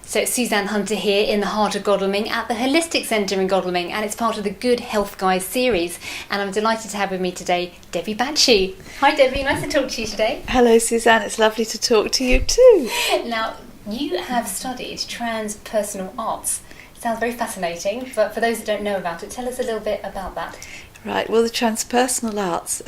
So it's Suzanne Hunter here in the heart of Godalming at the Holistic Centre in Godalming, and it's part of the Good Health Guys series. And I'm delighted to have with me today Debbie Bacci. Hi Debbie, nice to talk to you today. Hello Suzanne, it's lovely to talk to you too. Now, you have studied transpersonal arts. It sounds very fascinating, but for those that don't know about it, tell us a little bit about that. Right, well the transpersonal arts,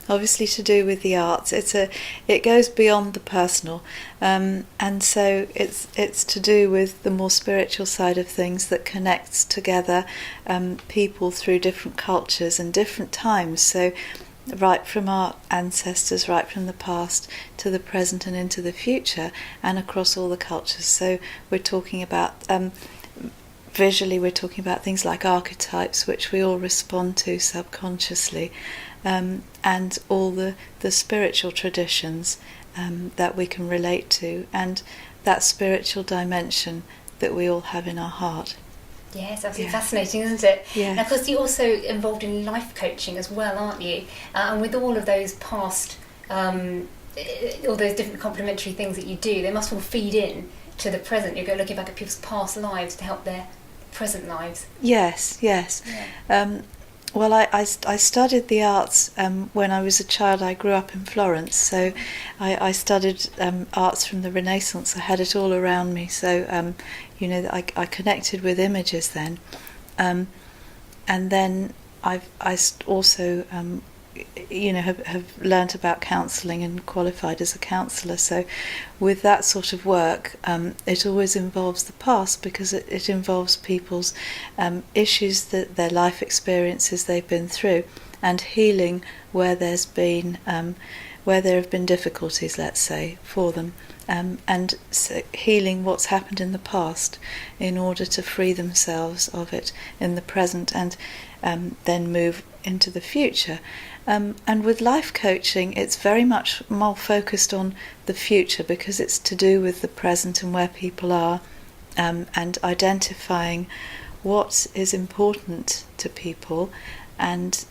obviously to do with the arts, it goes beyond the personal, and so it's to do with the more spiritual side of things that connects together people through different cultures and different times. So right from our ancestors, right from the past to the present and into the future, and across all the cultures. So we're talking about visually, we're talking about things like archetypes, which we all respond to subconsciously. And all the spiritual traditions that we can relate to, and that spiritual dimension that we all have in our heart. Yes, absolutely fascinating, isn't it? Yeah. Now, of course, you're also involved in life coaching as well, aren't you? And with all of those past, all those different complementary things that you do, they must all feed in to the present. You're looking back at people's past lives to help their present lives. Yes. Yeah. Well, I studied the arts when I was a child. I grew up in Florence, so I studied arts from the Renaissance. I had it all around me, so I connected with images then, and then I also have learnt about counselling and qualified as a counsellor. So with that sort of work, it always involves the past, because it involves people's issues, that their life experiences they've been through, and healing where there have been difficulties, let's say, for them, and so healing what's happened in the past in order to free themselves of it in the present, and then move into the future. And with life coaching, it's very much more focused on the future, because it's to do with the present and where people are, and identifying what is important to people, and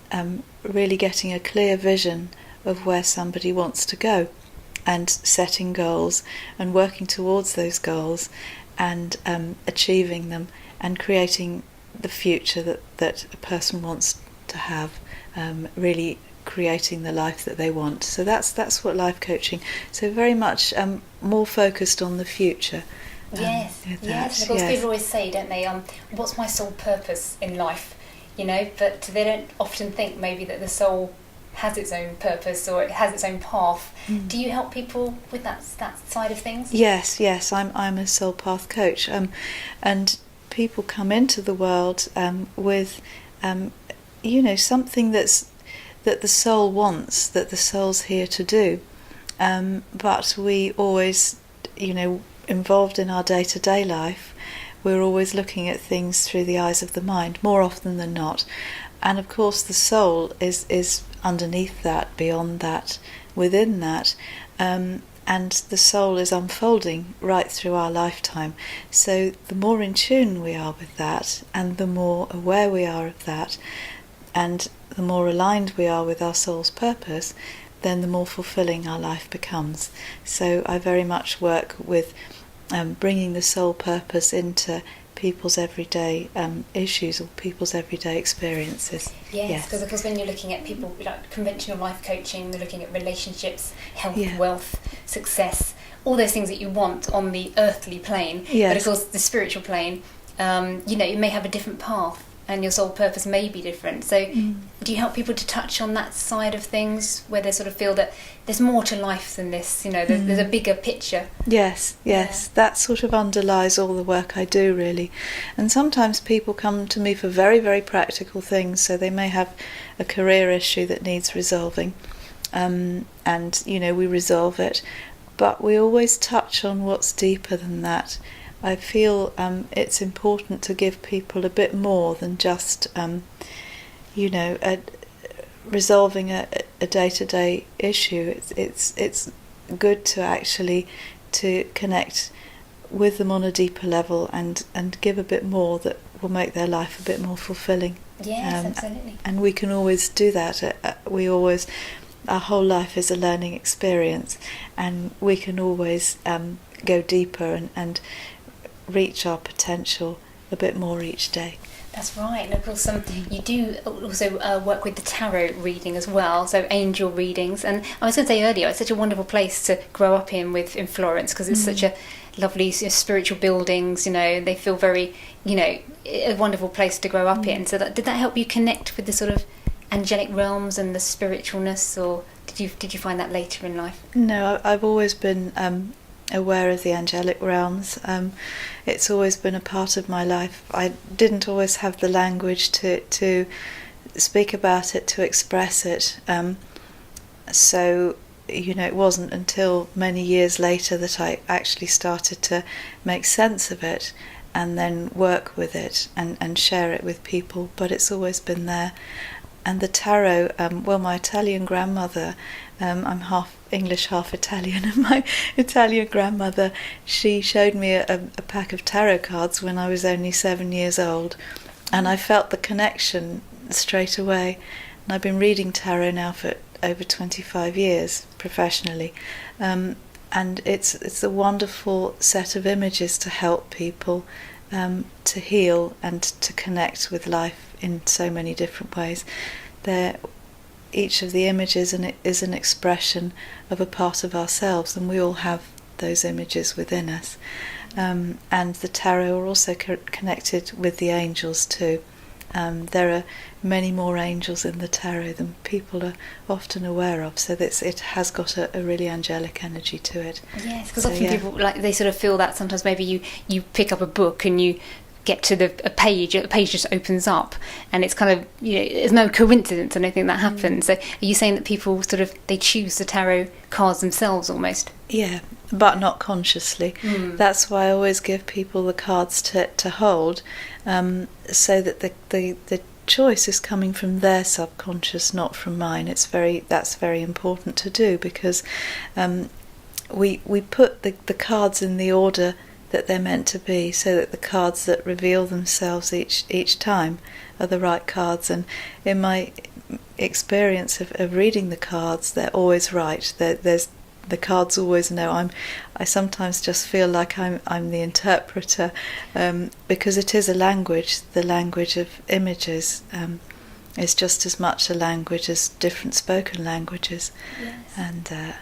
really getting a clear vision of where somebody wants to go, and setting goals and working towards those goals, and achieving them, and creating the future that a person wants to have, really creating the life that they want. So that's what life coaching. So very much more focused on the future. Yes. Of course, people always say, don't they? What's my sole purpose in life? But they don't often think maybe that the soul has its own purpose, or it has its own path. Do you help people with that side of things? Yes. I'm a soul path coach, and people come into the world with something that the soul wants, that the soul's here to do, but we always, involved in our day-to-day life, we're always looking at things through the eyes of the mind, more often than not. And of course the soul is underneath that, beyond that, within that, and the soul is unfolding right through our lifetime. So the more in tune we are with that, and the more aware we are of that, and the more aligned we are with our soul's purpose, then the more fulfilling our life becomes. So I very much work with bringing the soul purpose into people's everyday issues, or people's everyday experiences. Yes, because of course when you're looking at people like conventional life coaching, they're looking at relationships, health, wealth, success, all those things that you want on the earthly plane. Yes. But of course the spiritual plane, you may have a different path, and your soul purpose may be different. So do you help people to touch on that side of things, where they sort of feel that there's more to life than this, there's a bigger picture? Yes, that sort of underlies all the work I do, really. And sometimes people come to me for very, very practical things. So they may have a career issue that needs resolving, and we resolve it, but we always touch on what's deeper than that. I feel it's important to give people a bit more than just, resolving a day-to-day issue. It's good to actually to connect with them on a deeper level, and give a bit more that will make their life a bit more fulfilling. Yes, absolutely. And we can always do that. Our whole life is a learning experience, and we can always go deeper and reach our potential a bit more each day. That's right, and of course you do also work with the tarot reading as well, so angel readings. And I was going to say earlier, it's such a wonderful place to grow up in Florence, because it's such a lovely spiritual buildings. They feel very, a wonderful place to grow up in. So did that help you connect with the sort of angelic realms and the spiritualness, or did you find that later in life? No, I've always been aware of the angelic realms. It's always been a part of my life. I didn't always have the language to speak about it, to express it. So, it wasn't until many years later that I actually started to make sense of it and then work with it and share it with people. But it's always been there. And the tarot, my Italian grandmother, I'm half English, half Italian, and my Italian grandmother, she showed me a pack of tarot cards when I was only 7 years old, and I felt the connection straight away. And I've been reading tarot now for over 25 years professionally, and it's a wonderful set of images to help people to heal and to connect with life in so many different ways. Each of the images is an expression of a part of ourselves, and we all have those images within us. And the tarot are also connected with the angels too. There are many more angels in the tarot than people are often aware of, so it has got a really angelic energy to it. Yes, because often people they sort of feel that sometimes maybe you pick up a book and you get to the page just opens up, and it's kind of there's no coincidence or anything that happens. So are you saying that people sort of they choose the tarot cards themselves almost? Yeah, but not consciously. That's why I always give people the cards to hold, so that the choice is coming from their subconscious, not from mine. That's very important to do, because we put the cards in the order that they're meant to be, so that the cards that reveal themselves each time are the right cards. And in my experience of reading the cards, they're always right. The cards always know. I sometimes just feel like I'm the interpreter, because it is a language. The language of images is just as much a language as different spoken languages. Yes.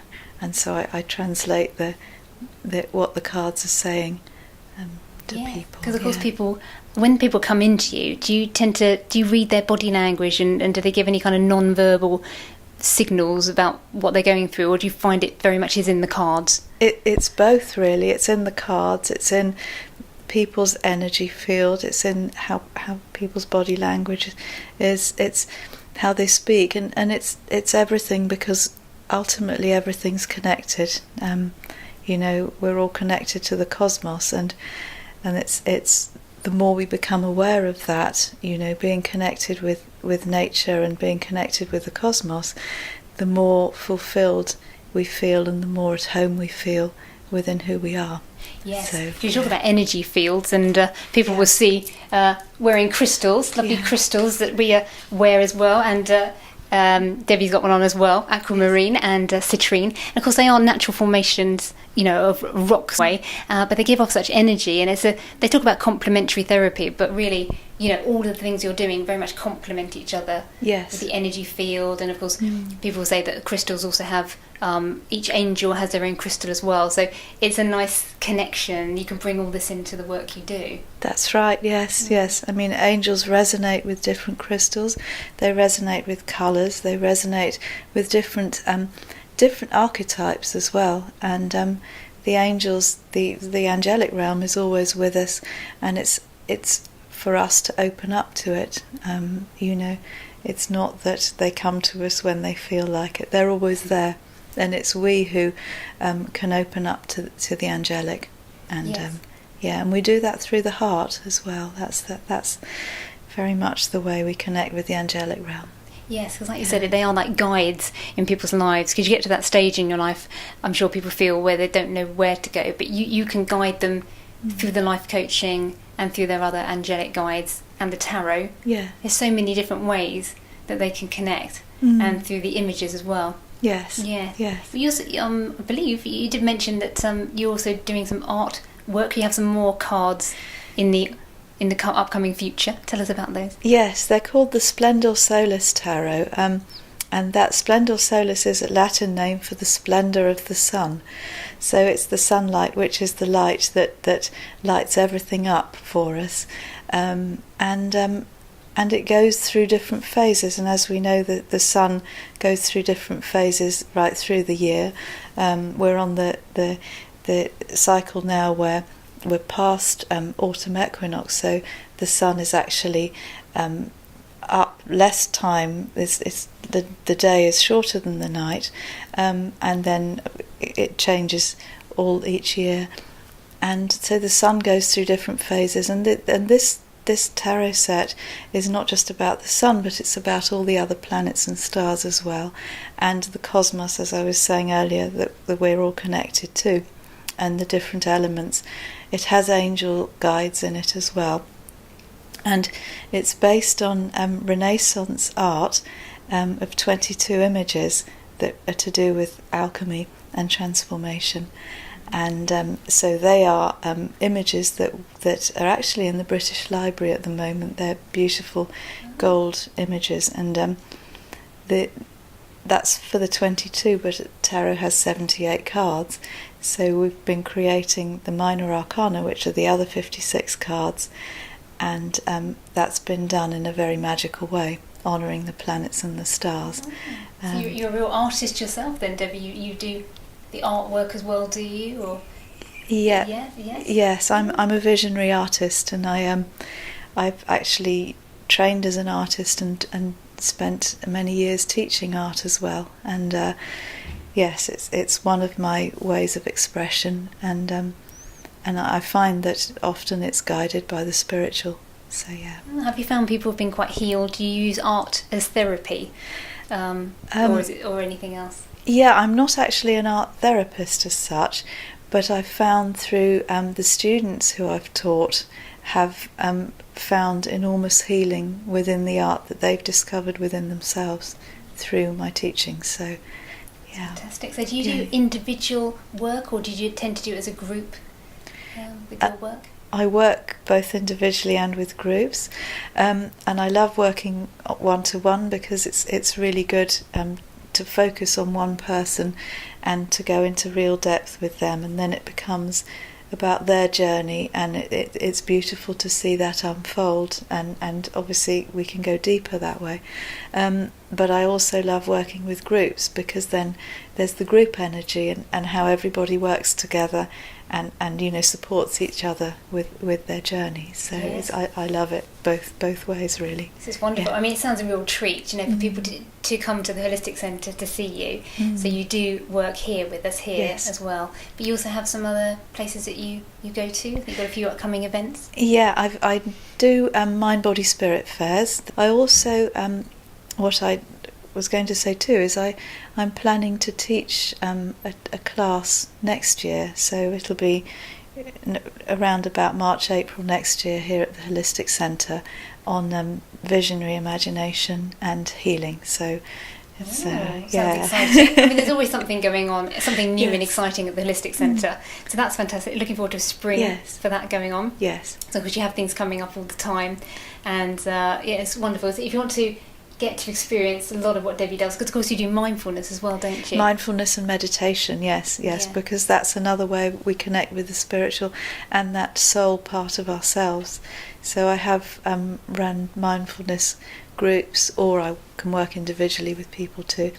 And so I translate what the cards are saying to people. Because of course when people come into you, do you read their body language, and do they give any kind of non-verbal signals about what they're going through, or do you find it very much is in the cards? It's both, really. It's in the cards, it's in people's energy field, it's in how people's body language is, it's how they speak, and it's everything, because ultimately everything's connected. We're all connected to the cosmos, and it's the more we become aware of that, being connected with nature and being connected with the cosmos, the more fulfilled we feel and the more at home we feel within who we are. Yes, so you talk about energy fields, and people will see wearing crystals, lovely crystals that we wear as well, and Debbie's got one on as well, aquamarine and citrine. And of course they are natural formations, of rocks, but they give off such energy, and they talk about complementary therapy, but really, all of the things you're doing very much complement each other. Yes. With the energy field, and of course people say that the crystals also have, each angel has their own crystal as well, so it's a nice connection. You can bring all this into the work you do. That's right, yes. I mean, angels resonate with different crystals, they resonate with colours, they resonate with different archetypes as well, and the angels, the angelic realm is always with us, and it's for us to open up to it. It's not that they come to us when they feel like it, they're always there, and it's we who can open up to the angelic, and yes. And we do that through the heart as well. That's very much the way we connect with the angelic realm. Yes, because like you said, they are like guides in people's lives, because you get to that stage in your life, I'm sure people feel, where they don't know where to go, but you can guide them through the life coaching and through their other angelic guides and the tarot. Yeah. There's so many different ways that they can connect, and through the images as well. Yes. Yeah. Yes. But you also, I believe you did mention that you're also doing some art work. You have some more cards in the upcoming future. Tell us about those. Yes, they're called the Splendor Solis Tarot, and that Splendor Solis is a Latin name for the splendour of the sun. So it's the sunlight, which is the light that lights everything up for us, and it goes through different phases. And as we know, the sun goes through different phases right through the year. We're on the cycle now where we're past autumn equinox, so the sun is actually up less time. The day is shorter than the night, and then it changes each year, and so the sun goes through different phases. And this tarot set is not just about the sun, but it's about all the other planets and stars as well, and the cosmos, as I was saying earlier, that we're all connected to, and the different elements. It has angel guides in it as well. And it's based on Renaissance art of 22 images that are to do with alchemy and transformation. And so they are images that are actually in the British Library at the moment. They're beautiful gold images, and that's for the 22, but tarot has 78 cards. So we've been creating the minor arcana, which are the other 56 cards, and that's been done in a very magical way, honouring the planets and the stars. So you're a real artist yourself then, Debbie? You do the artwork as well, do you? Or Yes, I'm a visionary artist, and I've actually trained as an artist and spent many years teaching art as well. And yes, it's one of my ways of expression, and I find that often it's guided by the spiritual. So yeah. Have you found people have been quite healed? Do you use art as therapy, or anything else? Yeah, I'm not actually an art therapist as such, but I've found through the students who I've taught have found enormous healing within the art that they've discovered within themselves through my teaching. So yeah. Fantastic. So do you do individual work, or do you tend to do it as a group with your work? I work both individually and with groups, and I love working one-to-one because it's really good to focus on one person and to go into real depth with them, and then it becomes about their journey, and it's beautiful to see that unfold, and obviously we can go deeper that way. But I also love working with groups, because then there's the group energy and how everybody works together and supports each other with their journey. So yes. I love it both ways, really. This is wonderful. Yeah. I mean, it sounds a real treat, for people to come to the Holistic Centre to see you. So you do work here with us here yes. as well, but you also have some other places that you go to. I think you've got a few upcoming events. Yeah, I do Mind, Body, Spirit fairs. I also what I was going to say too is I'm planning to teach a class next year, so it'll be around about March, April next year here at the Holistic Centre on visionary imagination and healing. So it's sounds exciting. I mean, there's always something going on, something new yes. and exciting at the Holistic Centre. So that's fantastic. Looking forward to spring yes. for that going on. Yes. So because you have things coming up all the time, and it's wonderful. So if you want to get to experience a lot of what Debbie does, because of course you do mindfulness as well, don't you? Mindfulness and meditation, yes, because that's another way we connect with the spiritual and that soul part of ourselves. So I have run mindfulness groups, or I can work individually with people too,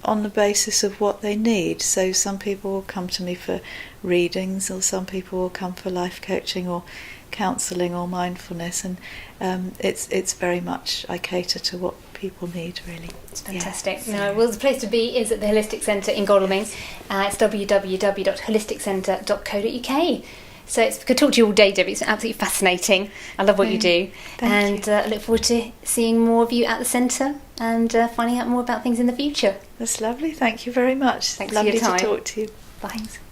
on the basis of what they need. So some people will come to me for readings, or some people will come for life coaching or counselling or mindfulness, and it's very much I cater to what people need, really. It's fantastic. Yeah. Well, the place to be is at the Holistic Centre in Godalming. It's www.holisticcentre.co.uk. So I could talk to you all day, Debbie. It's absolutely fascinating. I love what you do. Thank you. I look forward to seeing more of you at the centre and finding out more about things in the future. That's lovely. Thank you very much. Thanks lovely for your time. to talk to you. Bye.